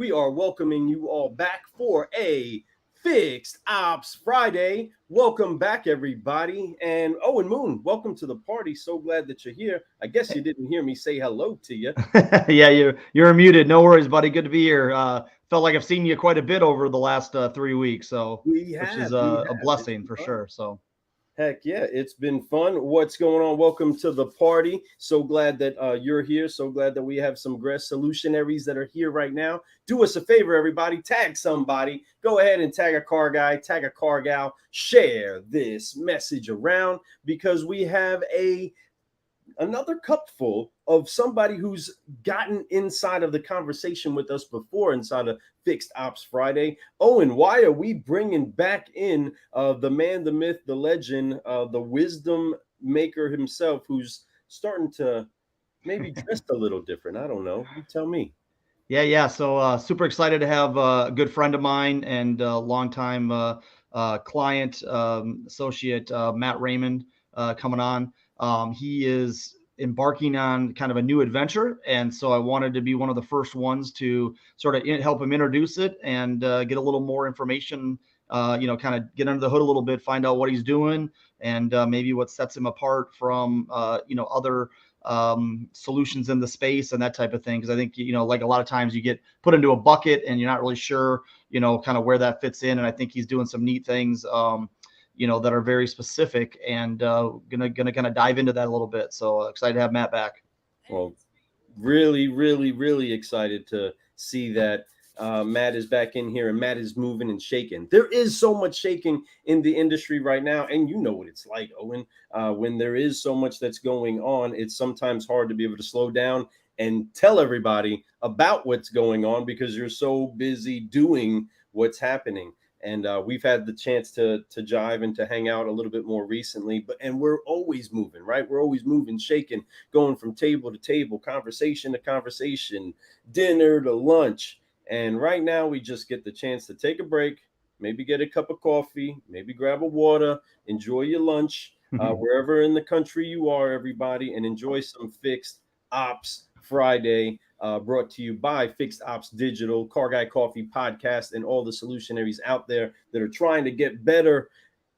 We are welcoming you all back for a Fixed Ops Friday. Welcome back, everybody. And Owen Moon, welcome to the party. So glad that you're here. I guess you didn't hear me say hello to you. Yeah, you're muted. No worries, buddy. Good to be here. Felt like I've seen you quite a bit over the last 3 weeks, so which is a blessing for sure. So. Heck yeah, it's been fun. What's going on? Welcome to the party. So glad that you're here. So glad that we have some guest solutionaries that are here right now. Do us a favor, everybody. Tag somebody. Go ahead and tag a car guy, tag a car gal. Share this message around because we have another cupful of somebody who's gotten inside of the conversation with us before inside of Fixed Ops Friday. Owen, why are we bringing back in the man, the myth, the legend, the wisdom maker himself, who's starting to maybe dress a little different? I don't know. You tell me. Yeah. So super excited to have a good friend of mine and longtime client, associate, Matt Raymond, coming on. He is embarking on kind of a new adventure. And so I wanted to be one of the first ones to sort of help him introduce it and get a little more information, kind of get under the hood a little bit, find out what he's doing and maybe what sets him apart from, other solutions in the space and that type of thing. Because I think, like a lot of times you get put into a bucket and you're not really sure, kind of where that fits in. And I think he's doing some neat things, that are very specific and gonna kind of dive into that a little bit. So excited to have Matt back. Well, really, really, really excited to see that Matt is back in here and Matt is moving and shaking. There is so much shaking in the industry right now. And you know what it's like, Owen, when there is so much that's going on, it's sometimes hard to be able to slow down and tell everybody about what's going on because you're so busy doing what's happening. And we've had the chance to jive and to hang out a little bit more recently, and we're always moving, right? We're always moving, shaking, going from table to table, conversation to conversation, dinner to lunch. And right now we just get the chance to take a break, maybe get a cup of coffee, maybe grab a water, enjoy your lunch, wherever in the country you are, everybody, and enjoy some Fixed Ops Friday. Brought to you by Fixed Ops Digital, Car Guy Coffee Podcast, and all the solutionaries out there that are trying to get better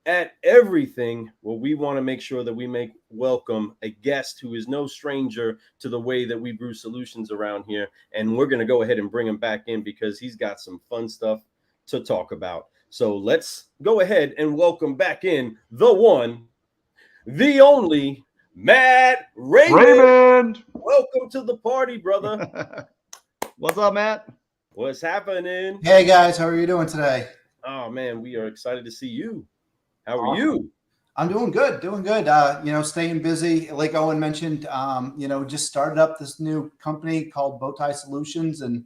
at everything. Well, we want to make sure that we make welcome a guest who is no stranger to the way that we brew solutions around here. And we're going to go ahead and bring him back in because he's got some fun stuff to talk about. So let's go ahead and welcome back in the one, the only, Matt Raymond. Welcome to the party, brother. What's up, Matt? What's happening? Hey, guys. How are you doing today? Oh, man, we are excited to see you. How are you? I'm doing good. Staying busy. Like Owen mentioned, just started up this new company called Bowtie Solutions and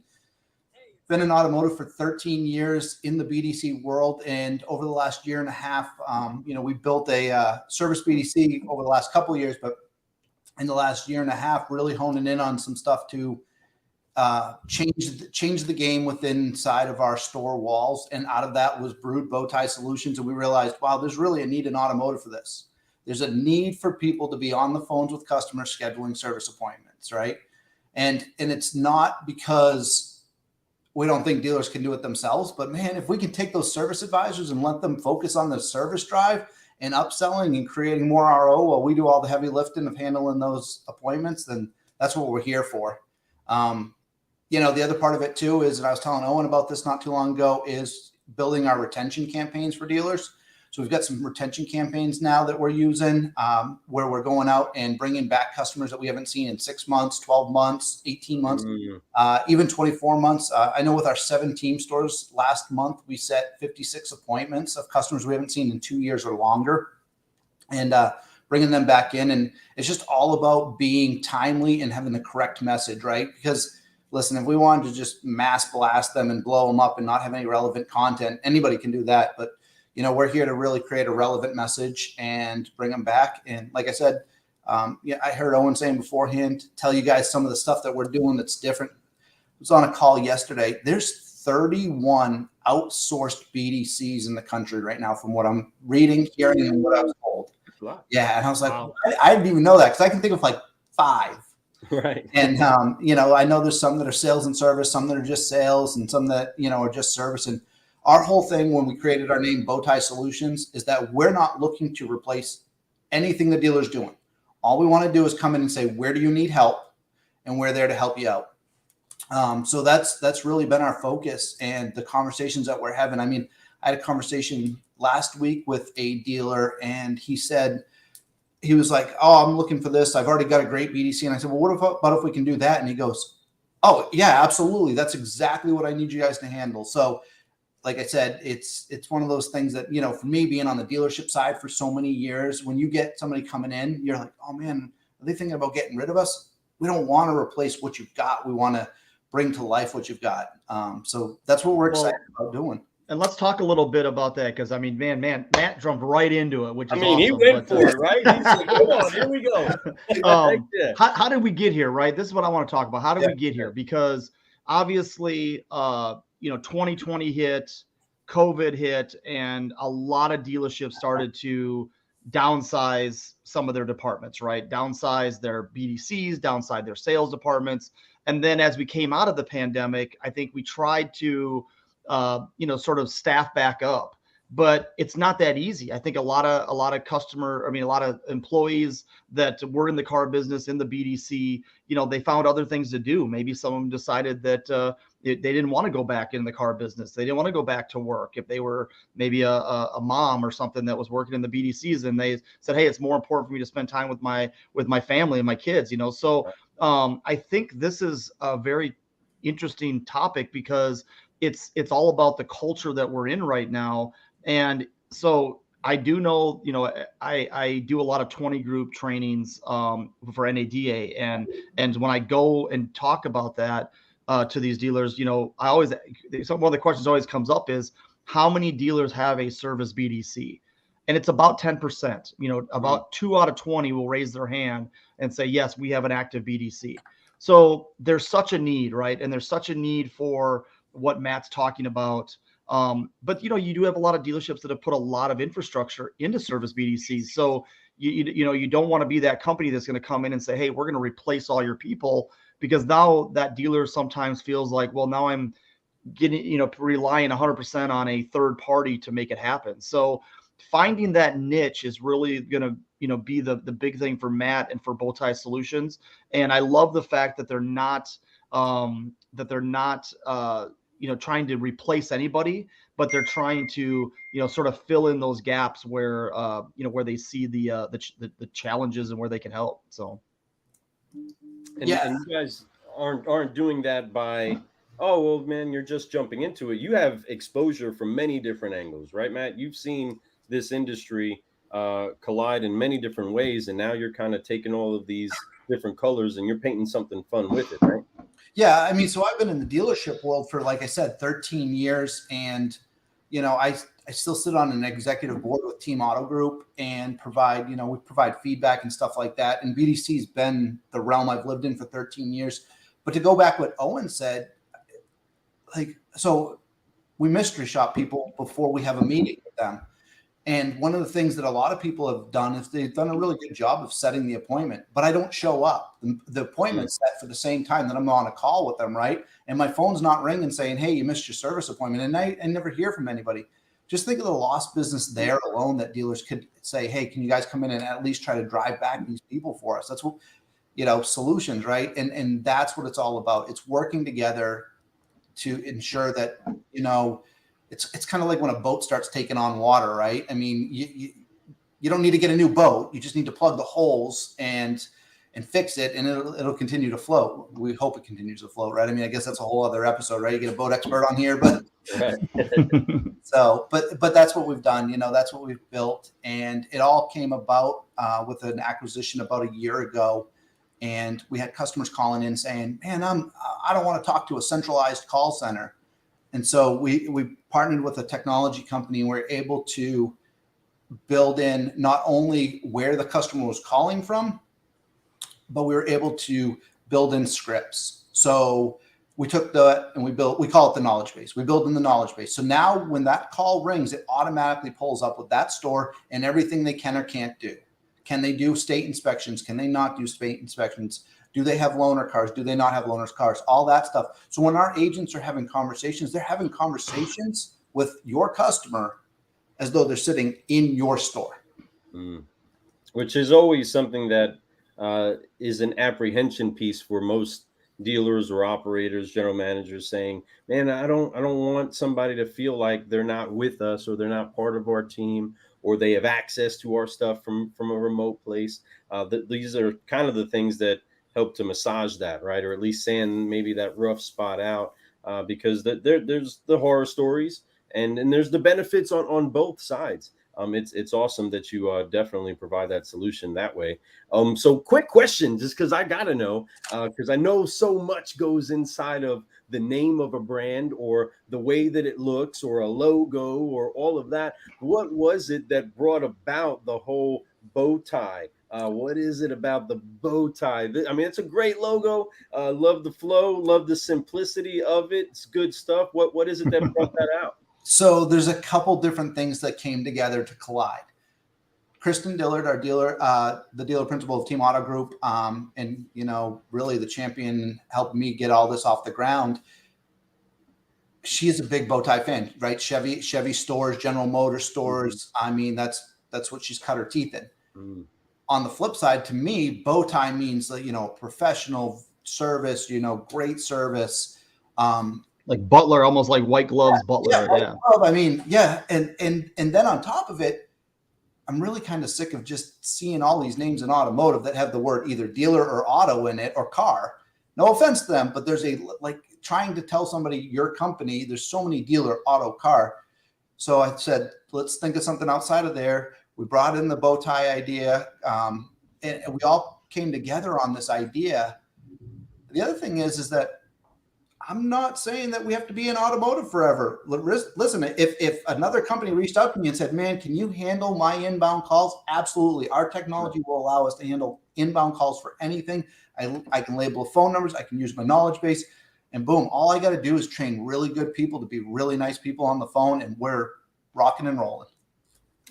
been in automotive for 13 years in the BDC world. And over the last year and a half, we built a service BDC over the last couple of years, but in the last year and a half, really honing in on some stuff to change the game within inside of our store walls. And out of that was brewed Bowtie Solutions. And we realized, wow, there's really a need in automotive for this. There's a need for people to be on the phones with customers scheduling service appointments, right? And it's not because we don't think dealers can do it themselves, but man, if we can take those service advisors and let them focus on the service drive and upselling and creating more RO while we do all the heavy lifting of handling those appointments, then that's what we're here for. The other part of it too is, and I was telling Owen about this not too long ago, is building our retention campaigns for dealers. So we've got some retention campaigns now that we're using where we're going out and bringing back customers that we haven't seen in 6 months, 12 months, 18 months, even 24 months. I know with our 7 team stores last month, we set 56 appointments of customers we haven't seen in 2 years or longer and bringing them back in. And it's just all about being timely and having the correct message, right? Because listen, if we wanted to just mass blast them and blow them up and not have any relevant content, anybody can do that. But we're here to really create a relevant message and bring them back. And like I said, I heard Owen saying beforehand, tell you guys some of the stuff that we're doing that's different. I was on a call yesterday. There's 31 outsourced BDCs in the country right now from what I'm reading, hearing, and what I was told. Yeah. And I was like, wow. I didn't even know that because I can think of like 5. Right. And, I know there's some that are sales and service, some that are just sales, and some that, are just service. And our whole thing when we created our name Bowtie Solutions is that we're not looking to replace anything the dealer's doing. All we want to do is come in and say, where do you need help? And we're there to help you out. So that's really been our focus and the conversations that we're having. I mean, I had a conversation last week with a dealer, and he was like, oh, I'm looking for this. I've already got a great BDC. And I said, well, what about if we can do that? And he goes, oh yeah, absolutely. That's exactly what I need you guys to handle. So like I said, it's one of those things that, for me being on the dealership side for so many years, when you get somebody coming in, you're like, oh man, are they thinking about getting rid of us? We don't want to replace what you've got. We want to bring to life what you've got. So that's what we're excited about doing. And let's talk a little bit about that, because I mean, man, Matt jumped right into it, which is awesome. He went for it, right? He said, "Come on, here we go." How did we get here, right? This is what I want to talk about. How did we get here? Because obviously, 2020 hit, COVID hit, and a lot of dealerships started to downsize some of their departments, right? Downsize their BDCs, downsize their sales departments. And then as we came out of the pandemic, I think we tried to sort of staff back up, but it's not that easy. I think a lot of employees that were in the car business, in the BDC, they found other things to do. Maybe some of them decided that they didn't want to go back in the car business. They didn't want to go back to work. If they were maybe a mom or something that was working in the BDCs, and they said, hey, it's more important for me to spend time with my family and my kids, So I think this is a very interesting topic, because it's all about the culture that we're in right now. And so I do know, I do a lot of 20 group trainings for NADA. And when I go and talk about that to these dealers, one of the questions always comes up is, how many dealers have a service BDC? And it's about 10%, about 2 out of 20 will raise their hand and say, yes, we have an active BDC. So there's such a need, right? And there's such a need for what Matt's talking about. But you do have a lot of dealerships that have put a lot of infrastructure into service BDCs. So you don't want to be that company that's going to come in and say, hey, we're going to replace all your people, because now that dealer sometimes feels like, well, now I'm getting, relying 100% on a third party to make it happen. So finding that niche is really going to, be the big thing for Matt and for Bowtie Solutions. And I love the fact that they're not trying to replace anybody, but they're trying to, sort of fill in those gaps where, where they see the challenges and where they can help. So. And you guys aren't doing that by, oh, well, man, you're just jumping into it. You have exposure from many different angles, right, Matt? You've seen this industry collide in many different ways, and now you're kind of taking all of these different colors and you're painting something fun with it, right? Yeah, I mean, so I've been in the dealership world for, like I said, 13 years, and I still sit on an executive board with Team Auto Group and provide, we provide feedback and stuff like that. And BDC's been the realm I've lived in for 13 years. But to go back what Owen said, so we mystery shop people before we have a meeting with them. And one of the things that a lot of people have done is they've done a really good job of setting the appointment, but I don't show up. The appointment's set for the same time that I'm on a call with them, right? And my phone's not ringing saying, hey, you missed your service appointment. And I never hear from anybody. Just think of the lost business there alone that dealers could say, hey, can you guys come in and at least try to drive back these people for us? That's what, solutions, right? And that's what it's all about. It's working together to ensure that, it's kind of like when a boat starts taking on water, right? I mean, you don't need to get a new boat. You just need to plug the holes and fix it, and it'll continue to float. We hope it continues to float, right? I mean, I guess that's a whole other episode, right? You get a boat expert on here, but but that's what we've done. That's what we've built, and it all came about with an acquisition about a year ago. And we had customers calling in saying, man, I don't want to talk to a centralized call center. And so we partnered with a technology company, and we're able to build in not only where the customer was calling from, but we were able to build in scripts. So we took we call it the knowledge base. We build in the knowledge base. So now when that call rings, it automatically pulls up with that store and everything they can or can't do. Can they do state inspections? Can they not do state inspections? Do they have loaner cars? Do they not have loaners cars? All that stuff. So when our agents are having conversations, they're having conversations with your customer as though they're sitting in your store. Which is always something that is an apprehension piece for most dealers or operators, general managers, saying, man, I don't want somebody to feel like they're not with us, or they're not part of our team, or they have access to our stuff from a remote place. These are kind of the things that help to massage that, right? Or at least sand maybe that rough spot out, because there's the horror stories, and there's the benefits on both sides. It's awesome that you definitely provide that solution that way. So quick question, just because I gotta know, because I know so much goes inside of the name of a brand, or the way that it looks, or a logo, or all of that. What was it that brought about the whole bow tie? What is it about the bow tie? I mean, it's a great logo. Love the flow, love the simplicity of it. It's good stuff. What is it that brought that out? So there's a couple different things that came together to collide. Kristen Dillard, our dealer, the dealer principal of Team Auto Group, and really the champion, helped me get all this off the ground. She is a big bow tie fan, right? Chevy stores, General Motors stores. I mean, that's what she's cut her teeth in. On the flip side, to me, bow tie means professional service, great service. Like Butler, almost like white gloves, Butler. Yeah. I mean, yeah. And then on top of it, I'm really kind of sick of just seeing all these names in automotive that have the word either dealer or auto in it, or car. No offense to them, but there's trying to tell somebody your company, there's so many dealer, auto, car. So I said, let's think of something outside of there. We brought in the bow tie idea, and we all came together on this idea. The other thing is that I'm not saying that we have to be in automotive forever. Listen, if another company reached out to me and said, man, can you handle my inbound calls? Absolutely. Our technology will allow us to handle inbound calls for anything. I can label phone numbers. I can use my knowledge base, and boom, all I got to do is train really good people to be really nice people on the phone, and we're rocking and rolling.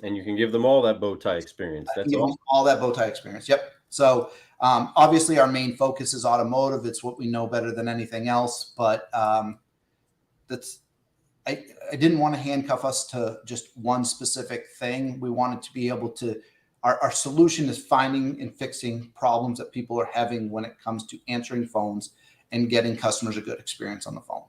And you can give them all that bow tie experience. That's awesome. All that bow tie experience. Yep. So obviously our main focus is automotive. It's what we know better than anything else. But I didn't want to handcuff us to just one specific thing. We wanted to be able to, our solution is finding and fixing problems that people are having when it comes to answering phones and getting customers a good experience on the phone.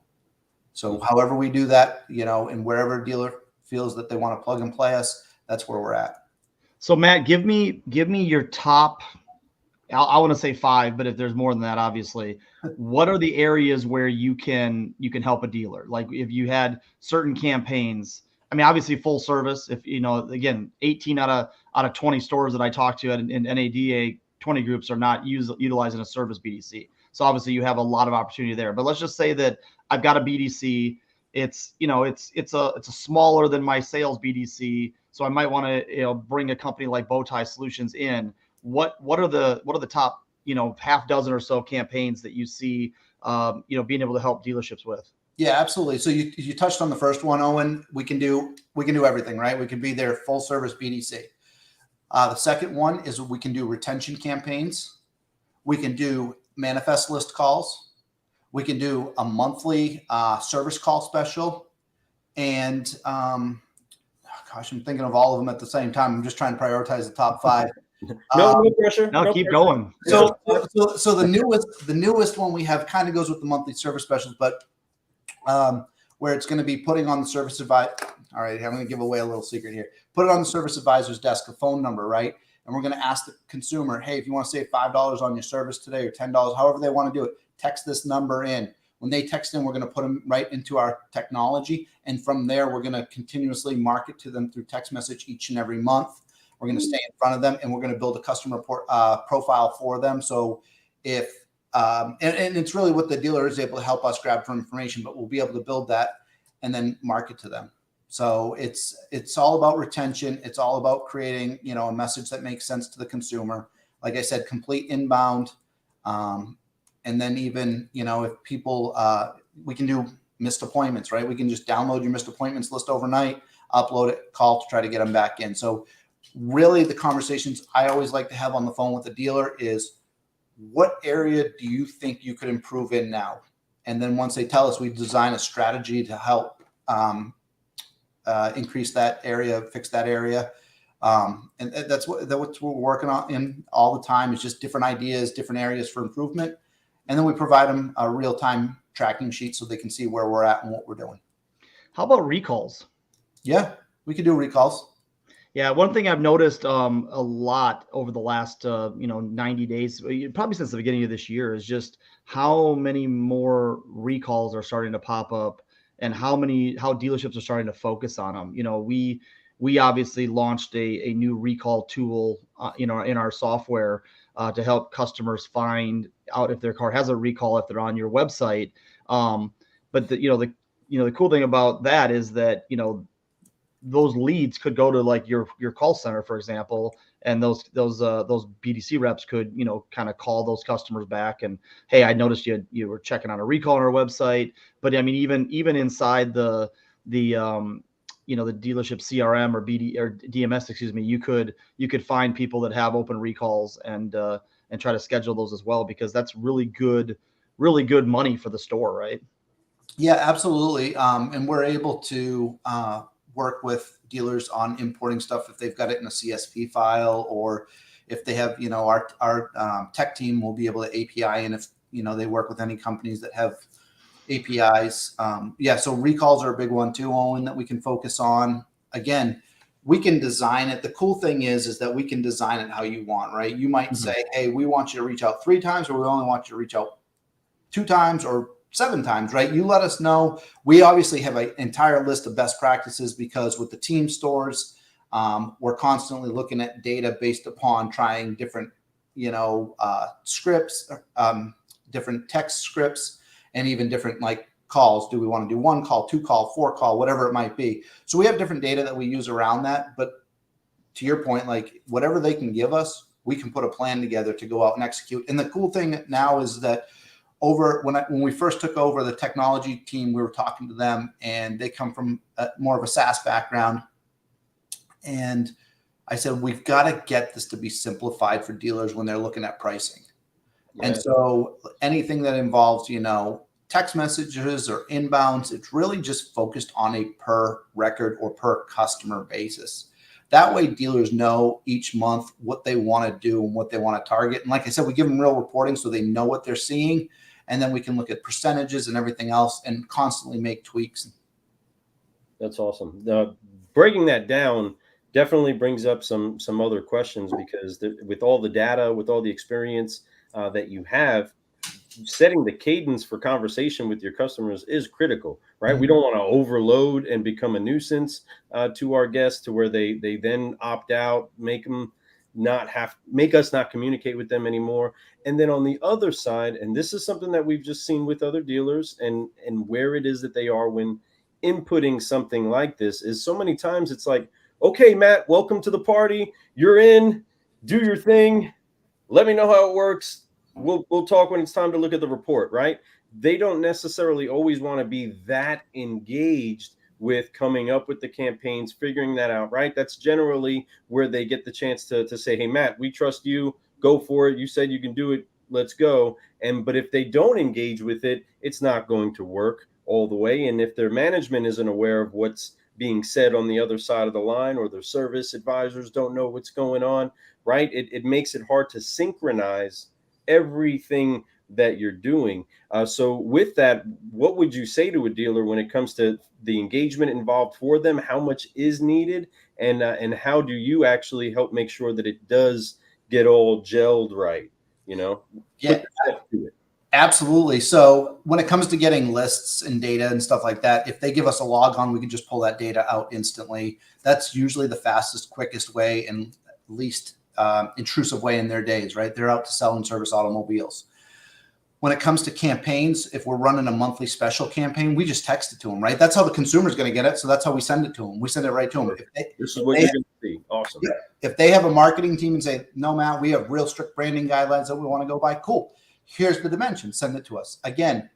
So however we do that, and wherever a dealer feels that they want to plug and play us, that's where we're at. So Matt, give me your top, I want to say 5, but if there's more than that, obviously, what are the areas where you can help a dealer? Like if you had certain campaigns, I mean, obviously full service, if, again, 18 out of 20 stores that I talk to in NADA, 20 groups are not utilizing a service BDC. So obviously you have a lot of opportunity there, but let's just say that I've got a BDC. It's a smaller than my sales BDC. So I might want to, bring a company like Bowtie Solutions in. What are the top, half dozen or so campaigns that you see, being able to help dealerships with? Yeah, absolutely. So you touched on the first one, Owen. We can do everything, right? We can be their full service BDC. The second one is we can do retention campaigns. We can do manifest list calls. We can do a monthly service call special. And gosh, I'm thinking of all of them at the same time. I'm just trying to prioritize the top 5. No pressure. No, keep going. So the newest one we have kind of goes with the monthly service specials, but where it's going to be putting on the service advisor. All right, I'm going to give away a little secret here. Put it on the service advisor's desk, a phone number, right? And we're going to ask the consumer, hey, if you want to save $5 on your service today or $10, however they want to do it, text this number in. When they text in, we're going to put them right into our technology. And from there, we're going to continuously market to them through text message each and every month. We're going to stay in front of them, and we're going to build a customer profile for them. So if, and it's really what the dealer is able to help us grab for information, but we'll be able to build that and then market to them. So it's all about retention. It's all about creating, a message that makes sense to the consumer. Like I said, complete inbound. And then even, if people, we can do missed appointments, right? We can just download your missed appointments list overnight, upload it, call to try to get them back in. So really the conversations I always like to have on the phone with the dealer is, what area do you think you could improve in now? And then once they tell us, we design a strategy to help increase that area, fix that area. And that's what we're working on in all the time, is just different ideas, different areas for improvement. And then we provide them a real-time tracking sheet so they can see where we're at and what we're doing. How about recalls? Yeah, we could do recalls. Yeah, one thing I've noticed a lot over the last 90 days, probably since the beginning of this year, is just how many more recalls are starting to pop up, and how dealerships are starting to focus on them. We obviously launched a new recall tool in our software to help customers find out if their car has a recall if they're on your website. But the cool thing about that is that those leads could go to like your call center, for example, and those BDC reps could kind of call those customers back and, hey, I noticed you were checking on a recall on our website. But I mean, even inside the dealership CRM or DMS, excuse me, you could find people that have open recalls and try to schedule those as well, because that's really good money for the store, right? Yeah, absolutely. And we're able to work with dealers on importing stuff if they've got it in a CSV file, or if they have, our tech team will be able to API, and if they work with any companies that have APIs. So recalls are a big one too, Owen, that we can focus on. Again, we can design it. The cool thing is that we can design it how you want, right? You might say, hey, we want you to reach out 3 times, or we only want you to reach out 2 times or 7 times, right? You let us know. We obviously have an entire list of best practices, because with the team stores, we're constantly looking at data based upon trying different, scripts, different text scripts, and even different like calls. Do we want to do 1 call, 2 call, 4 call, whatever it might be? So we have different data that we use around that. But to your point, like whatever they can give us, we can put a plan together to go out and execute. And the cool thing now is that when we first took over the technology team, we were talking to them, and they come from more of a SaaS background. And I said, we've got to get this to be simplified for dealers when they're looking at pricing. Yeah. And so anything that involves, text messages or inbounds, it's really just focused on a per record or per customer basis. That way dealers know each month what they want to do and what they want to target. And like I said, we give them real reporting so they know what they're seeing. And then we can look at percentages and everything else and constantly make tweaks. That's awesome. Breaking that down definitely brings up some other questions, because with all the data, with all the experience that you have, setting the cadence for conversation with your customers is critical, right? Mm-hmm. We don't want to overload and become a nuisance to our guests, to where they then opt out, make us not communicate with them anymore. And then on the other side, and this is something that we've just seen with other dealers, and where it is that they are when inputting something like this, is so many times it's like, okay, Matt, welcome to the party. You're in, do your thing. Let me know how it works. We'll talk when it's time to look at the report, right? They don't necessarily always want to be that engaged with coming up with the campaigns, figuring that out, right? That's generally where they get the chance to say, hey, Matt, we trust you. Go for it. You said you can do it. Let's go. But if they don't engage with it, it's not going to work all the way. And if their management isn't aware of what's being said on the other side of the line, or their service advisors don't know what's going on, right? It makes it hard to synchronize everything that you're doing. So with that, what would you say to a dealer when it comes to the engagement involved for them? How much is needed, and how do you actually help make sure that it does get all gelled right? Yeah, absolutely. So when it comes to getting lists and data and stuff like that, if they give us a log on, we can just pull that data out instantly. That's usually the fastest, quickest way, and least intrusive way in their days, right? They're out to sell and service automobiles. When it comes to campaigns, if we're running a monthly special campaign, we just text it to them, right? That's how the consumer is going to get it. So that's how we send it to them. We send it right to them. This is what you're going to see. Awesome. If they have a marketing team and say, no, Matt, we have real strict branding guidelines that we want to go by. Cool. Here's the dimension. Send it to us. Again,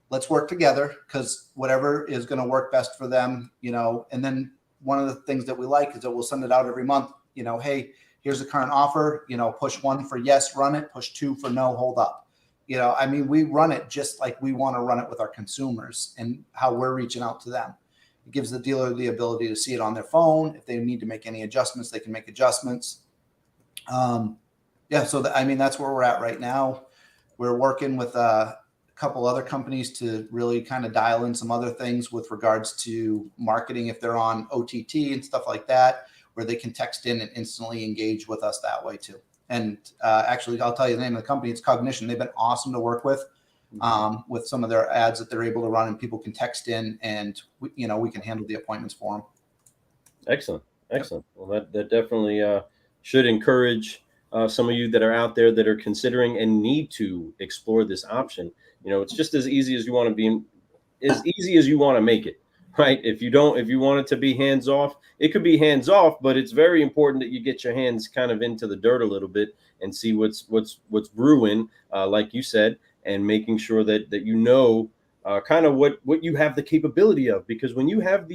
let's work together, because whatever is going to work best for them, and then one of the things that we like is that we'll send it out every month. Hey, here's the current offer, push 1 for yes, run it, push 2 for no, hold up. I mean, we run it just like we want to run it with our consumers and how we're reaching out to them. It gives the dealer the ability to see it on their phone. If they need to make any adjustments, they can make adjustments. So I mean, that's where we're at right now. We're working with a couple other companies to really kind of dial in some other things with regards to marketing if they're on OTT and stuff like that, where they can text in and instantly engage with us that way too. And actually, I'll tell you the name of the company. It's Cognition. They've been awesome to work with some of their ads that they're able to run, and people can text in, and we can handle the appointments for them. Excellent. Well, that definitely should encourage some of you that are out there that are considering and need to explore this option. It's just as easy as you want to be, as easy as you want to make it. Right. If you want it to be hands off, it could be hands off, but it's very important that you get your hands kind of into the dirt a little bit and see what's brewing, like you said, and making sure that kind of what you have the capability of, because when you have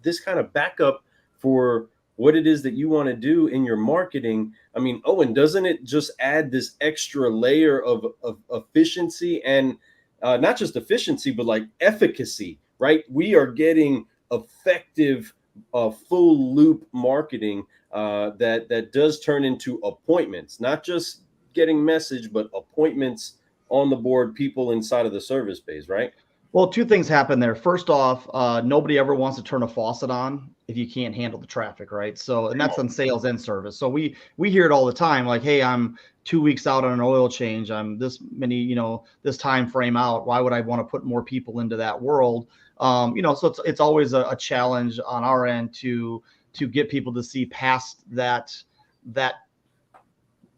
this kind of backup for what it is that you want to do in your marketing, I mean, Owen, doesn't it just add this extra layer of efficiency and not just efficiency, but like efficacy? Right, we are getting effective, full loop marketing that does turn into appointments, not just getting message, but appointments on the board, people inside of the service base, right? Well, 2 things happen there. First off, nobody ever wants to turn a faucet on if you can't handle the traffic, right? So, and that's on sales and service. So we hear it all the time, like, hey, I'm 2 weeks out on an oil change. I'm this many, this time frame out. Why would I want to put more people into that world? So it's always a challenge on our end to get people to see past that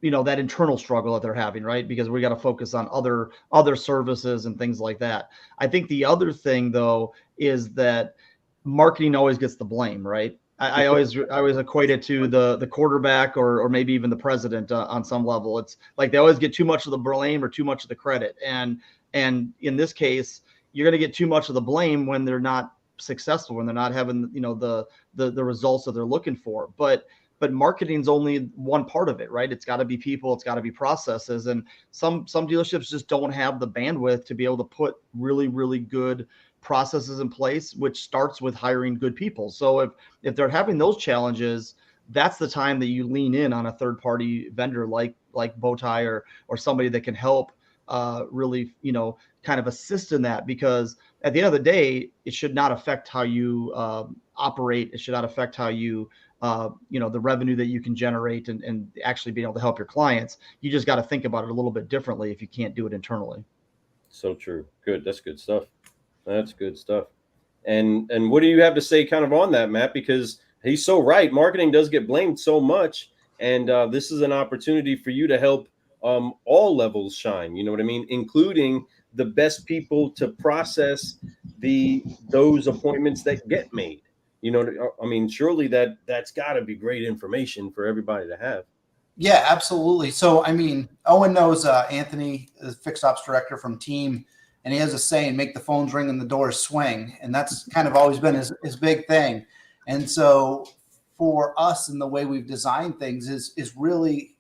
internal struggle that they're having, right? Because we got to focus on other services and things like that. I think the other thing though is that marketing always gets the blame, right? I always equate it to the quarterback or maybe even the president on some level. It's like they always get too much of the blame or too much of the credit. And in this case, you're going to get too much of the blame when they're not successful, when they're not having the results that they're looking for. But marketing's only one part of it, right? It's got to be people, it's got to be processes, and some dealerships just don't have the bandwidth to be able to put really, really good processes in place, which starts with hiring good people. So if they're having those challenges, that's the time that you lean in on a third-party vendor like Bowtie or somebody that can help really, kind of assist in that, because at the end of the day, it should not affect how you operate. It should not affect how you, the revenue that you can generate and actually being able to help your clients. You just got to think about it a little bit differently if you can't do it internally. So true. Good. That's good stuff. That's good stuff. And what do you have to say kind of on that, Matt? Because he's so right. Marketing does get blamed so much. And this is an opportunity for you to help all levels shine. You know what I mean? Including the best people to process those appointments that get made. I mean, surely that's got to be great information for everybody to have. Yeah, absolutely. So, I mean, Owen knows Anthony, the fixed ops director from Team, and he has a saying, make the phones ring and the doors swing. And that's kind of always been his big thing. And so for us and the way we've designed things is really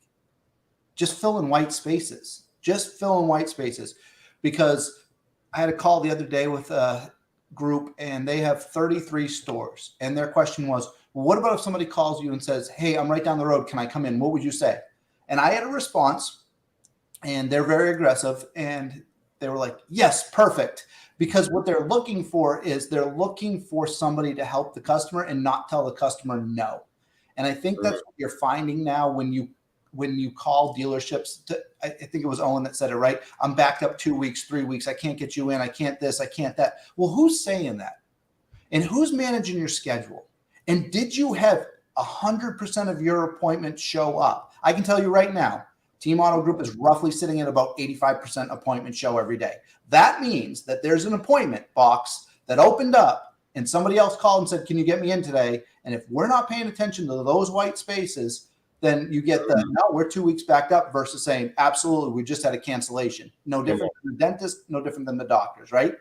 just fill in white spaces. Just fill in white spaces. Because I had a call the other day with a group, and they have 33 stores. And their question was, well, what about if somebody calls you and says, hey, I'm right down the road, can I come in? What would you say? And I had a response, and they're very aggressive. And they were like, yes, perfect. Because what they're looking for is they're looking for somebody to help the customer and not tell the customer no. And I think that's what you're finding now when you call dealerships. I think it was Owen that said it, right? I'm backed up 2 weeks, 3 weeks. I can't get you in. I can't this, I can't that. Well, who's saying that? And who's managing your schedule? And did you have 100% of your appointments show up? I can tell you right now, Team Auto Group is roughly sitting at about 85% appointment show every day. That means that there's an appointment box that opened up and somebody else called and said, can you get me in today? And if we're not paying attention to those white spaces, then you get the, no, we're 2 weeks backed up versus saying, absolutely, we just had a cancellation. No different than the dentist, no different than the doctors, right?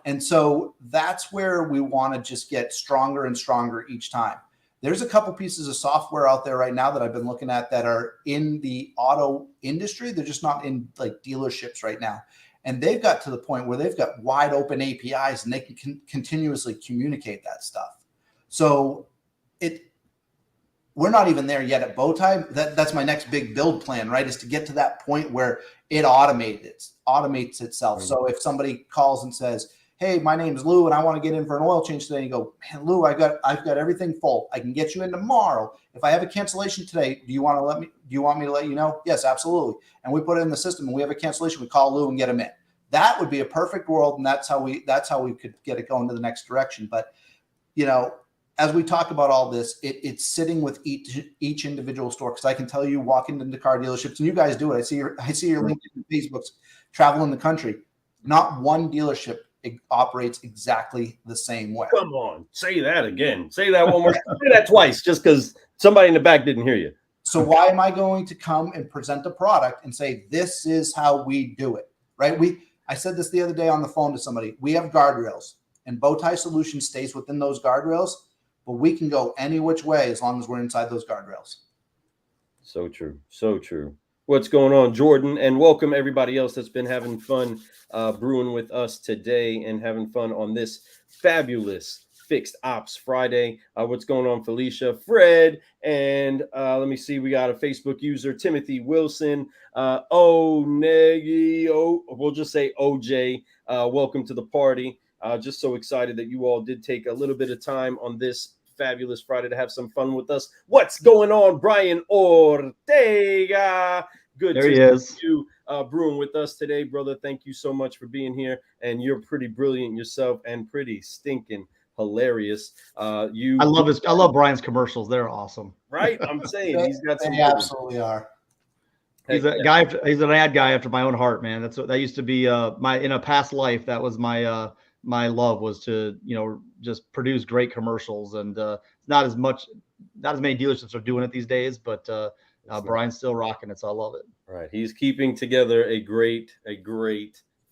And so that's where we want to just get stronger and stronger each time. There's a couple pieces of software out there right now that I've been looking at that are in the auto industry. They're just not in like dealerships right now. And they've got to the point where they've got wide open APIs and they can continuously communicate that stuff. So we're not even there yet at Bowtie. That's my next big build plan, right? Is to get to that point where it automates itself. Mm-hmm. So if somebody calls and says, hey, my name's Lou and I want to get in for an oil change today, and you go, man, Lou, I've got everything full. I can get you in tomorrow. If I have a cancellation today, do you want me to let you know? Yes, absolutely. And we put it in the system and we have a cancellation, we call Lou and get him in. That would be a perfect world. And that's how we could get it going to the next direction. But, you know, as we talk about all this, it's sitting with each individual store. Because I can tell you, walking into car dealerships, and you guys do it. I see your LinkedIn and Facebooks traveling the country. Not one dealership operates exactly the same way. Come on, say that again. Say that one more. Say that twice, just because somebody in the back didn't hear you. So why am I going to come and present a product and say this is how we do it? Right? I said this the other day on the phone to somebody. We have guardrails, and Bowtie Solutions stays within those guardrails. But we can go any which way as long as we're inside those guardrails. So true. So true. What's going on, Jordan? And welcome everybody else that's been having fun brewing with us today and having fun on this fabulous Fixed Ops Friday. What's going on, Felicia, Fred, and let me see. We got a Facebook user, Timothy Wilson. We'll just say OJ. Welcome to the party. Just so excited that you all did take a little bit of time on this fabulous Friday to have some fun with us. What's going on, Brian Ortega? Good to see you brewing with us today, brother. Thank you so much for being here. And you're pretty brilliant yourself and pretty stinking hilarious. I love Brian's commercials. They're awesome. Right? I'm saying he's got some. They absolutely are. He's a guy. He's an ad guy after my own heart, man. That used to be in a past life. That was my my love, was to, you know, just produce great commercials. And not as many dealerships are doing it these days, but Brian's still rocking it, so I love it. Right, he's keeping together a great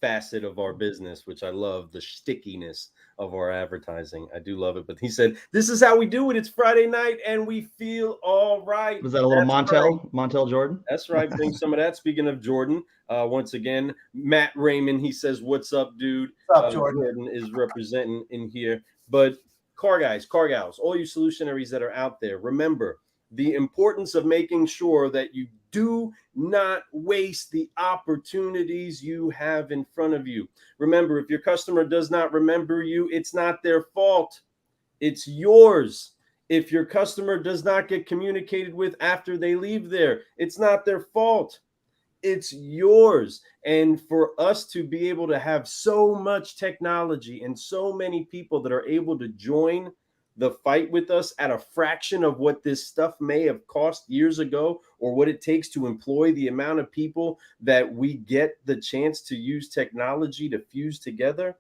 facet of our business, which I love, the stickiness of our advertising. I do love it. But he said, this is how we do it. It's Friday night and we feel all right. Was that a little Montel? Right. Montel Jordan? That's right. Bring some of that. Speaking of Jordan, once again, Matt Raymond, he says, what's up, dude? What's up, Jordan? Jordan is representing in here. But car guys, car gals, all you solutionaries that are out there, remember the importance of making sure that you do not waste the opportunities you have in front of you. Remember, if your customer does not remember you, it's not their fault. It's yours. If your customer does not get communicated with after they leave there, it's not their fault. It's yours. And for us to be able to have so much technology and so many people that are able to join the fight with us at a fraction of what this stuff may have cost years ago, or what it takes to employ the amount of people that we get the chance to use technology to fuse together,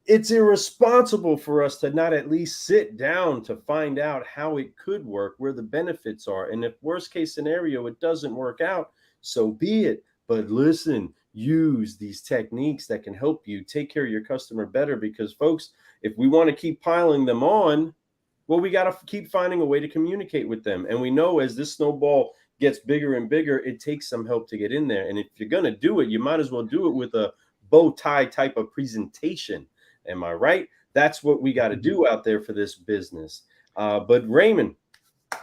it's irresponsible for us to not at least sit down to find out how it could work, where the benefits are. And if worst case scenario, it doesn't work out, so be it. But listen, use these techniques that can help you take care of your customer better, because folks, if we want to keep piling them on, well, we got to keep finding a way to communicate with them. And we know as this snowball gets bigger and bigger, it takes some help to get in there. And if you're going to do it, you might as well do it with a bow tie type of presentation. Am I right? That's what we got to do out there for this business. But Raymond,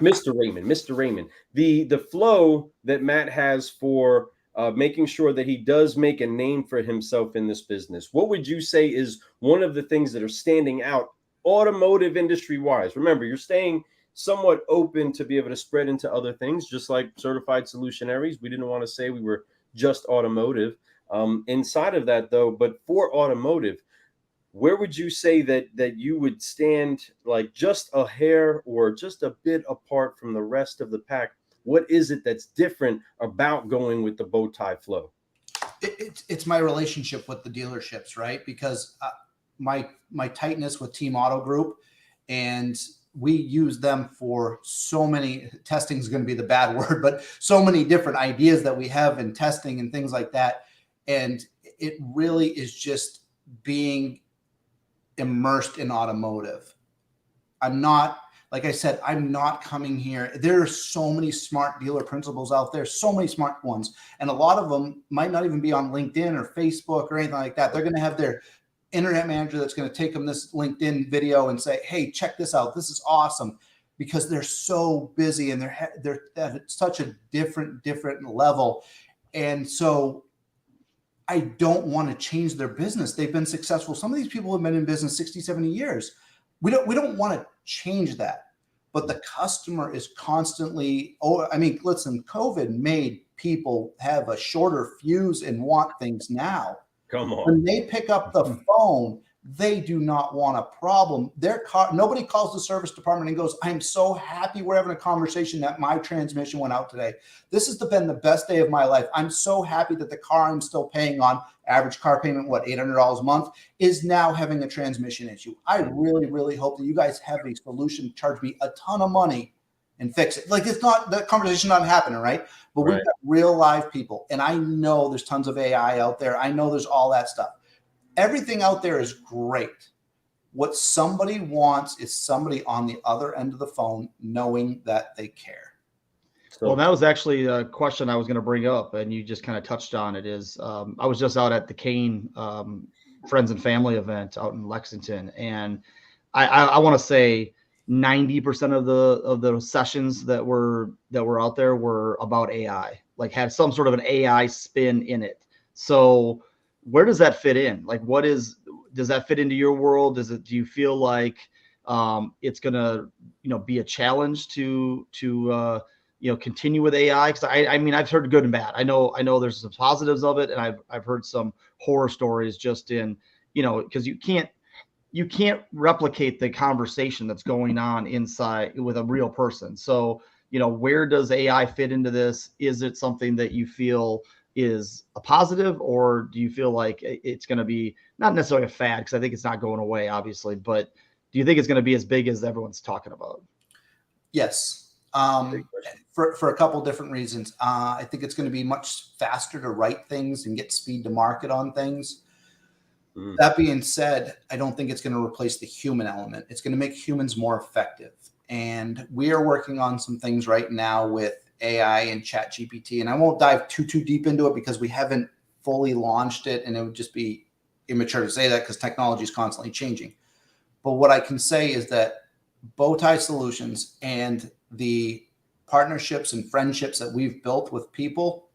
Mr. Raymond, the flow that Matt has for making sure that he does make a name for himself in this business, what would you say is one of the things that are standing out automotive industry wise? Remember, you're staying somewhat open to be able to spread into other things, just like Certified Solutionaries. We didn't want to say we were just automotive inside of that, though. But for automotive, where would you say that you would stand, like just a hair or just a bit apart from the rest of the pack? What is it that's different about going with the bow tie flow? It's my relationship with the dealerships, right? Because my tightness with Team Auto Group, and we use them for so many, testing is going to be the bad word, but so many different ideas that we have in testing and things like that. And it really is just being immersed in automotive. I'm not Like I said, I'm not coming here. There are so many smart dealer principals out there, so many smart ones. And a lot of them might not even be on LinkedIn or Facebook or anything like that. They're going to have their internet manager that's going to take them this LinkedIn video and say, hey, check this out. This is awesome. Because they're so busy and they're at such a different level. And so I don't want to change their business. They've been successful. Some of these people have been in business 60, 70 years. We don't want to change that. But the customer is constantly, listen, COVID made people have a shorter fuse and want things now. Come on. When they pick up the phone, they do not want a problem. Nobody calls the service department and goes, I'm so happy we're having a conversation that my transmission went out today. This has been the best day of my life. I'm so happy that the car I'm still paying on, average car payment, $800 a month, is now having a transmission issue. I really, really hope that you guys have a solution, charge me a ton of money and fix it. Like, it's not, the conversation not happening, right? But we've got real live people. And I know there's tons of AI out there. I know there's all that stuff. Everything out there is great. What somebody wants is somebody on the other end of the phone knowing that they care. Well, that was actually a question I was going to bring up, and you just kind of touched on it. I was just out at the Kane Friends and Family event out in Lexington, and I want to say 90% of the sessions that were out there were about AI, like had some sort of an AI spin in it. So where does that fit in? Like, does that fit into your world? Do you feel like it's gonna, be a challenge to continue with AI? Because I've heard good and bad. I know there's some positives of it, and I've heard some horror stories just in, because you can't replicate the conversation that's going on inside with a real person. So, where does AI fit into this? Is it something that you feel is a positive, or do you feel like it's going to be not necessarily a fad? Because I think it's not going away, obviously, but do you think it's going to be as big as everyone's talking about? Yes. For a couple different reasons. I think it's going to be much faster to write things and get speed to market on things. That being said, I don't think it's going to replace the human element. It's going to make humans more effective. And we are working on some things right now with AI and Chat GPT. And I won't dive too deep into it because we haven't fully launched it, and it would just be immature to say that because technology is constantly changing. But what I can say is that Bowtie Solutions and the partnerships and friendships that we've built with people,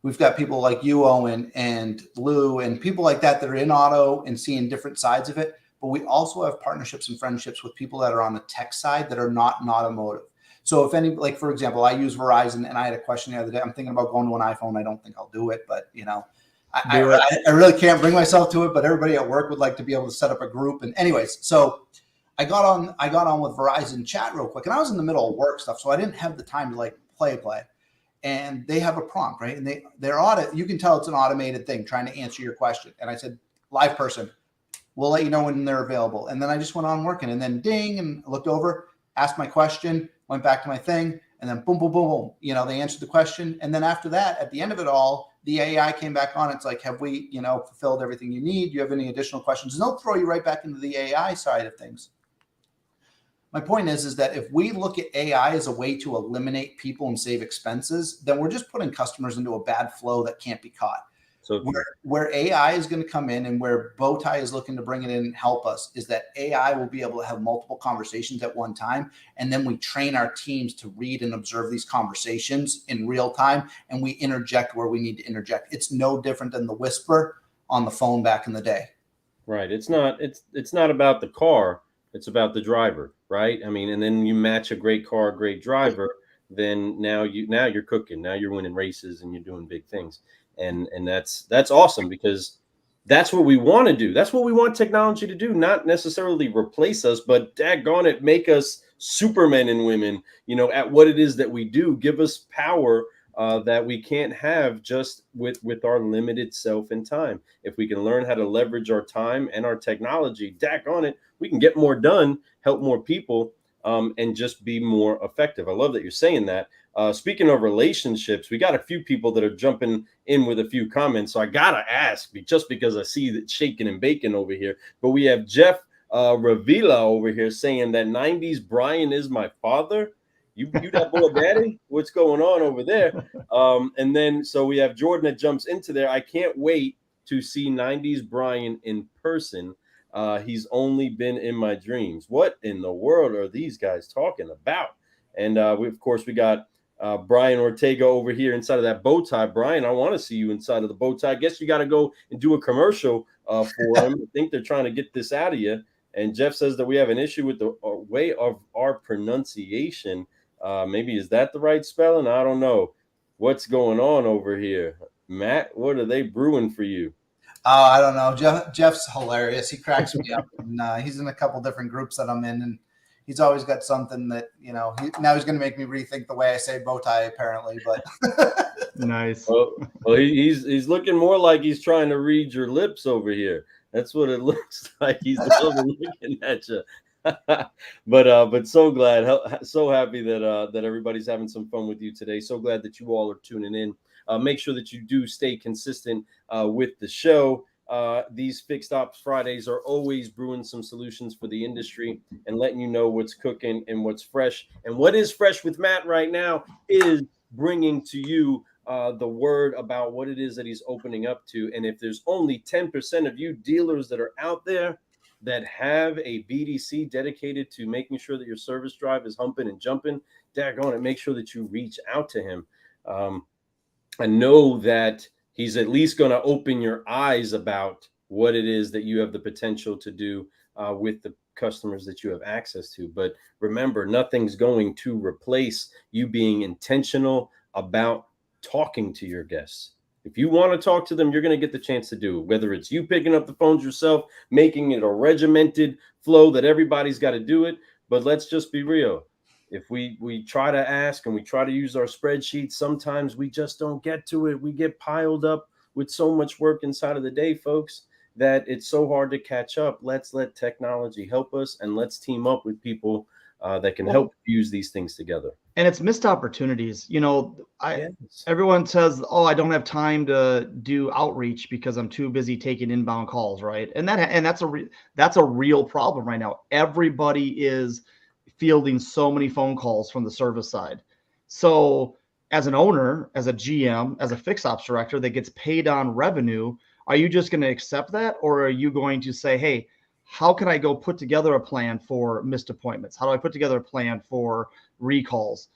we've got people like you, Owen, and Lou, and people like that are in auto and seeing different sides of it. But we also have partnerships and friendships with people that are on the tech side that are not in automotive. So if any, like, for example, I use Verizon, and I had a question the other day. I'm thinking about going to an iPhone. I don't think I'll do it, but I really can't bring myself to it. But everybody at work would like to be able to set up a group. And anyways, so I got on with Verizon chat real quick, and I was in the middle of work stuff, so I didn't have the time to like play. And they have a prompt, right? And their audit, you can tell it's an automated thing trying to answer your question. And I said, live person, we'll let you know when they're available. And then I just went on working, and then ding, and looked over, asked my question, went back to my thing, and then boom, boom, boom, boom. They answered the question. And then after that, at the end of it all, the AI came back on. It's like, have we, fulfilled everything you need? Do you have any additional questions? And they'll throw you right back into the AI side of things. My point is that if we look at AI as a way to eliminate people and save expenses, then we're just putting customers into a bad flow that can't be caught. So where AI is going to come in, and where Bowtie is looking to bring it in and help us, is that AI will be able to have multiple conversations at one time. And then we train our teams to read and observe these conversations in real time. And we interject where we need to interject. It's no different than the whisper on the phone back in the day. Right. It's not about the car. It's about the driver. Right. And then you match a great car, a great driver, then now you're cooking. Now you're winning races and you're doing big things. And that's awesome, because that's what we want to do. That's what we want technology to do, not necessarily replace us, but daggone it, make us supermen and women, at what it is that we do. Give us power that we can't have just with our limited self and time. If we can learn how to leverage our time and our technology, daggone it, we can get more done, help more people, and just be more effective. I love that you're saying that. Speaking of relationships, we got a few people that are jumping in with a few comments. So I got to ask, just because I see that shaking and baking over here. But we have Jeff Ravila over here saying that 90s Brian is my father. You that boy daddy? What's going on over there? And then so we have Jordan that jumps into there. I can't wait to see 90s Brian in person. He's only been in my dreams. What in the world are these guys talking about? And we got Brian Ortega over here inside of that bow tie. Brian, I want to see you inside of the bow tie. I guess you got to go and do a commercial for him. I think they're trying to get this out of you. And Jeff says that we have an issue with the way of our pronunciation. Maybe is that the right spelling? I don't know. What's going on over here? Matt, what are they brewing for you? I don't know. Jeff's hilarious. He cracks me up. And, he's in a couple different groups that I'm in, and he's always got something that, now he's going to make me rethink the way I say bow tie, apparently. But nice. Well, he's looking more like he's trying to read your lips over here. That's what it looks like. He's looking at you. but so glad, so happy that everybody's having some fun with you today. So glad that you all are tuning in. Make sure that you do stay consistent with the show. These Fixed Ops Fridays are always brewing some solutions for the industry and letting you know what's cooking and what's fresh. And what is fresh with Matt right now is bringing to you the word about what it is that he's opening up to. And if there's only 10% of you dealers that are out there that have a BDC dedicated to making sure that your service drive is humping and jumping, daggone it, make sure that you reach out to him. I know that he's at least going to open your eyes about what it is that you have the potential to do with the customers that you have access to. But remember, nothing's going to replace you being intentional about talking to your guests. If you want to talk to them, you're going to get the chance to do it, whether it's you picking up the phones yourself, making it a regimented flow that everybody's got to do it. But let's just be real. If we try to ask and we try to use our spreadsheets, sometimes we just don't get to it. We get piled up with so much work inside of the day, folks, that it's so hard to catch up. Let's let technology help us, and let's team up with people that can help use these things together. And it's missed opportunities. Everyone says, "Oh, I don't have time to do outreach because I'm too busy taking inbound calls," right? And that's a real problem right now. Everybody is fielding so many phone calls from the service side. So as an owner, as a GM, as a fixed ops director that gets paid on revenue, are you just going to accept that? Or are you going to say, hey, how can I go put together a plan for missed appointments? How do I put together a plan for recalls?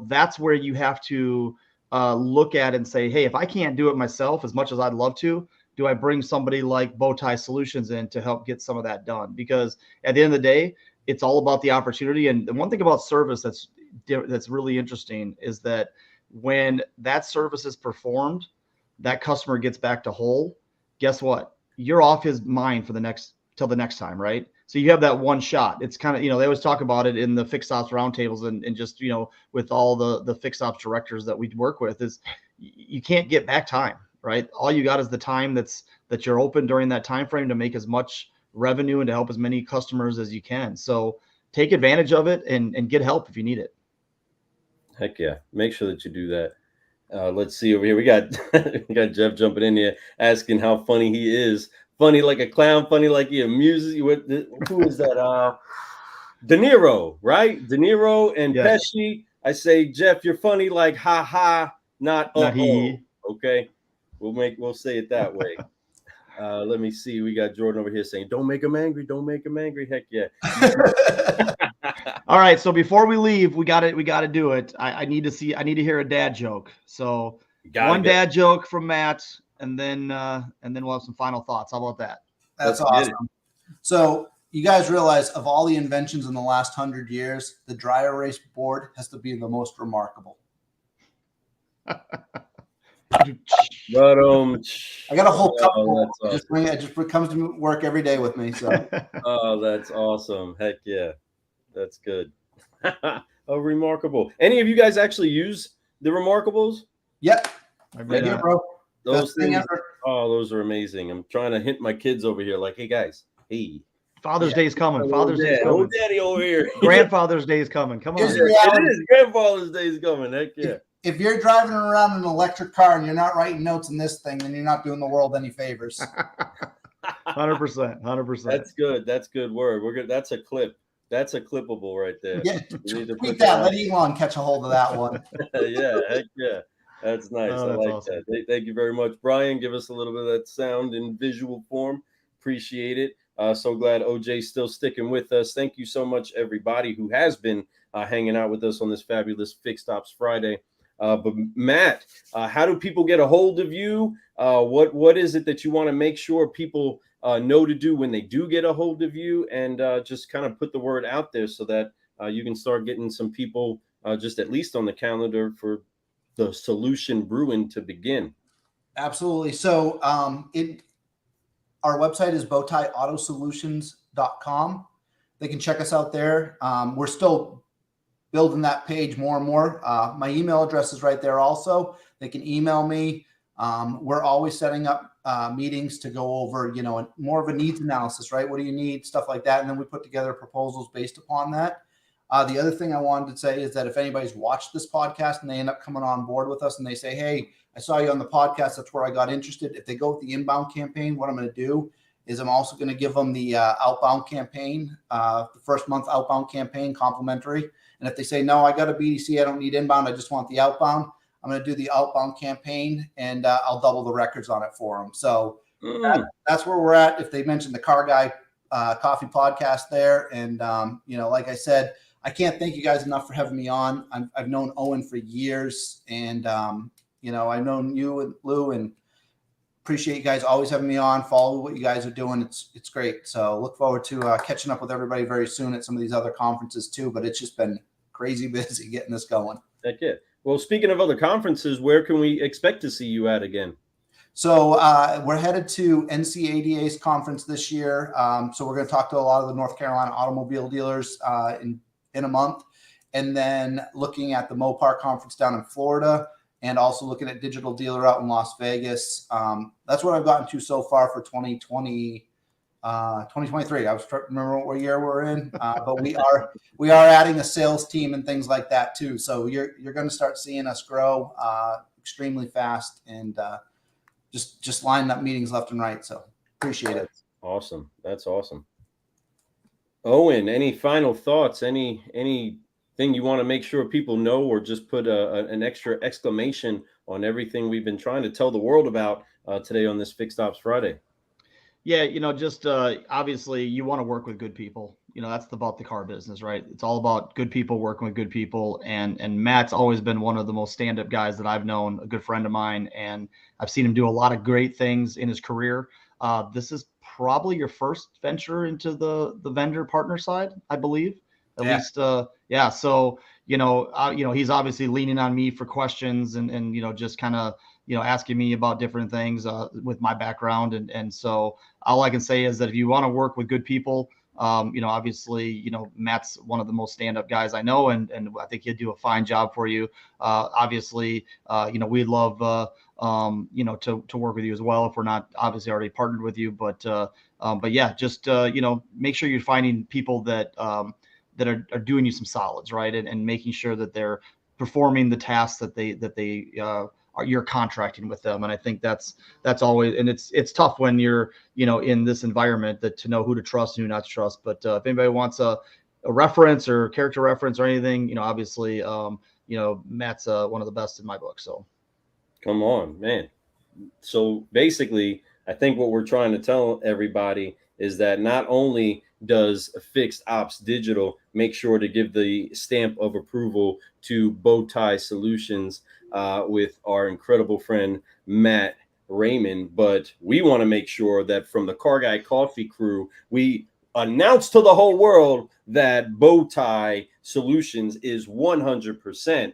That's where you have to look at and say, hey, if I can't do it myself as much as I'd love to, do I bring somebody like Bowtie Solutions in to help get some of that done? Because at the end of the day, it's all about the opportunity. And the one thing about service that's really interesting is that when that service is performed, that customer gets back to whole. Guess what? You're off his mind till the next time, right? So you have that one shot. It's kind of, they always talk about it in the fixed ops roundtables and just, with all the fixed ops directors that we work with, is you can't get back time, right? All you got is the time that you're open during that time frame to make as much revenue and to help as many customers as you can. So take advantage of it and get help if you need it. Heck yeah. Make sure that you do that. Let's see over here. We got Jeff jumping in here asking how funny he is. Funny like a clown, funny like he amuses you. Who is that? De Niro, right? De Niro and Yes. Pesci. I say, Jeff, you're funny like ha ha, not he. Okay. We'll say it that way. Let me see. We got Jordan over here saying, don't make him angry. Don't make him angry. Heck yeah. All right. So before we leave, we got to do it. I need to hear a dad joke. So one dad joke from Matt, and then we'll have some final thoughts. How about that? That's awesome. So you guys realize of all the inventions in the last 100 years, the dry erase board has to be the most remarkable. But I got a whole cup. Awesome. It just comes to work every day with me. So. Oh, that's awesome. Heck yeah. That's good. Oh, remarkable. Any of you guys actually use the Remarkables? Yep. Right here, bro. Those things. Oh, those are amazing. I'm trying to hint my kids over here like, hey guys, hey. Father's Day is coming. Father's Day is coming. Oh, daddy over here. Grandfather's Day is coming. Come on. It is. Grandfather's Day is coming. Heck yeah. If you're driving around an electric car and you're not writing notes in this thing, then you're not doing the world any favors. 100%. That's good. That's good word. We're good. That's a clip. That's a clippable right there. Yeah, You need to tweet put that. that Let Elon catch a hold of that one. Yeah, heck yeah. That's nice. Oh, I that's like awesome. that. Thank you very much, Brian. Give us a little bit of that sound in visual form. Appreciate it. So glad OJ's still sticking with us. Thank you so much, everybody who has been hanging out with us on this fabulous Fixed Ops Friday. But Matt, how do people get a hold of you? What is it that you want to make sure people know to do when they do get a hold of you, and just kind of put the word out there so that you can start getting some people just at least on the calendar for the Solution Brewing to begin? Absolutely. So our website is bowtieautosolutions.com. They can check us out there. We're still building that page more and more. My email address is right there also. They can email me. We're always setting up meetings to go over, more of a needs analysis, right? What do you need? Stuff like that. And then we put together proposals based upon that. The other thing I wanted to say is that if anybody's watched this podcast and they end up coming on board with us and they say, hey, I saw you on the podcast, that's where I got interested. If they go with the inbound campaign, what I'm going to do is I'm also going to give them the outbound campaign, the first month outbound campaign complimentary. And if they say, no, I got a BDC, I don't need inbound, I just want the outbound, I'm going to do the outbound campaign, and I'll double the records on it for them. So that's where we're at. If they mentioned the Car Guy Coffee podcast there. And, like I said, I can't thank you guys enough for having me on. I've known Owen for years, and, I've known you and Lou, and appreciate you guys always having me on. Follow what you guys are doing. It's great. So look forward to catching up with everybody very soon at some of these other conferences too, but it's just been crazy busy getting this going. Heck yeah. Well, speaking of other conferences, where can we expect to see you at again? So we're headed to NCADA's conference this year. So we're going to talk to a lot of the North Carolina automobile dealers in a month, and then looking at the Mopar conference down in Florida, and also looking at Digital Dealer out in Las Vegas. That's what I've gotten to so far for 2023. I was trying to remember what year we're in, but we are adding a sales team and things like that too. So you're going to start seeing us grow extremely fast, and just lining up meetings left and right. So appreciate it. Awesome. That's awesome. Owen, any final thoughts? Anything you want to make sure people know, or just put an extra exclamation on everything we've been trying to tell the world about today on this Fixed Ops Friday? Yeah, just obviously you want to work with good people. That's about the car business, right? It's all about good people working with good people. And Matt's always been one of the most stand-up guys that I've known, a good friend of mine. And I've seen him do a lot of great things in his career. This is probably your first venture into the vendor partner side, I believe. At least, yeah. So, he's obviously leaning on me for questions and just kind of, asking me about different things with my background. And so all I can say is that if you want to work with good people, obviously, Matt's one of the most stand-up guys I know, and I think he'll do a fine job for you. Obviously, we'd love, to work with you as well if we're not obviously already partnered with you. But yeah, just, make sure you're finding people that are doing you some solids, right? And making sure that they're performing the tasks that you're contracting with them. And I think that's always, and it's tough when you're, in this environment to know who to trust and who not to trust. But if anybody wants a reference or character reference or anything, obviously, Matt's one of the best in my book. So come on, man. So basically, I think what we're trying to tell everybody is that not only does Fixed Ops Digital make sure to give the stamp of approval to Bowtie Solutions with our incredible friend Matt Raymond, but we want to make sure that from the Car Guy Coffee crew, we announce to the whole world that Bowtie Solutions is 100%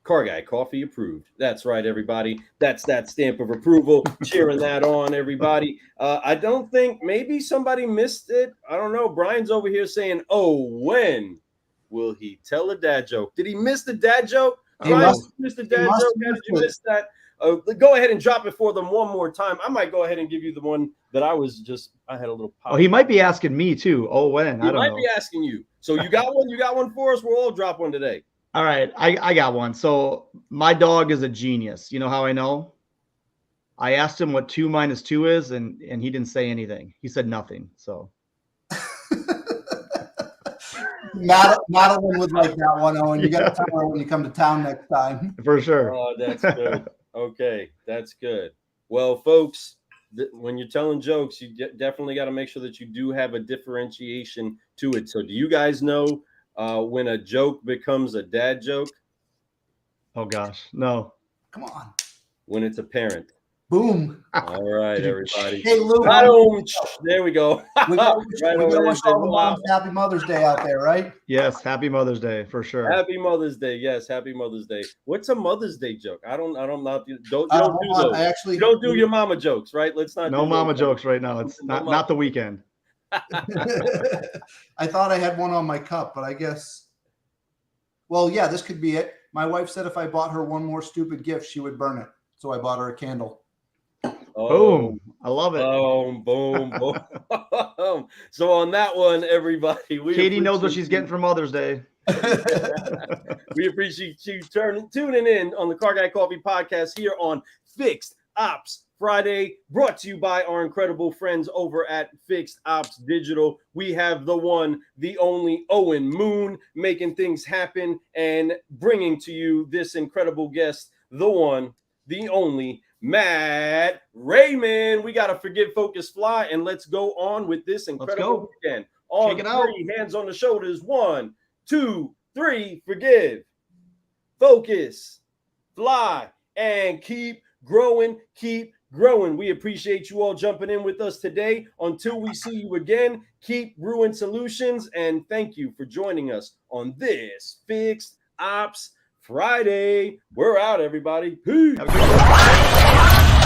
Car Guy Coffee approved. That's right, everybody. That's that stamp of approval. Cheering that on, everybody. I don't think, maybe somebody missed it. I don't know. Brian's over here saying, oh, when will he tell a dad joke? Did he miss the dad joke? Brian, missed the dad joke? How did you miss that? Go ahead and drop it for them one more time. I might go ahead and give you the one that I had a little pop. Oh, he might be asking me too. Oh, when? He might be asking you. So you got one? You got one for us? We'll all drop one today. All right, I got one. So my dog is a genius. You know how I know? I asked him what 2 minus 2 is, and he didn't say anything. He said nothing. So Madeline would like that one, Owen. You got to tell her when you come to town next time. for sure. Oh, that's good. Okay, that's good. Well, folks, when you're telling jokes, you definitely got to make sure that you do have a differentiation to it. So do you guys know when a joke becomes a dad joke? Oh gosh, no. Come on. When it's a parent. Boom. All right, everybody. Hey, Lou. There we go. We got to wish all the moms happy Mother's Day out there, right? Yes, happy Mother's Day for sure. Happy Mother's Day. Yes, happy Mother's Day. What's a Mother's Day joke? Don't do those. You don't do your mama jokes, right? Let's not. No mama jokes right now. It's not the weekend. I thought I had one on my cup, but I guess. Well, yeah, this could be it. My wife said if I bought her one more stupid gift, she would burn it. So I bought her a candle. Boom. I love it. Boom, boom, boom. So on that one, everybody. Katie knows what she's getting for Mother's Day. We appreciate you tuning in on the Car Guy Coffee podcast here on Fixed Ops Friday, brought to you by our incredible friends over at Fixed Ops Digital. We have the one, the only Owen Moon making things happen and bringing to you this incredible guest, the one, the only Matt Raymond. We got to forget, focus, fly, and let's go on with this incredible weekend. On three, hands on the shoulders. 1, 2, 3, forgive, focus, fly, and keep growing, keep growing. We appreciate you all jumping in with us today. Until we see you again, keep brewing solutions, and thank you for joining us on this Fixed Ops Friday. We're out, everybody. Peace.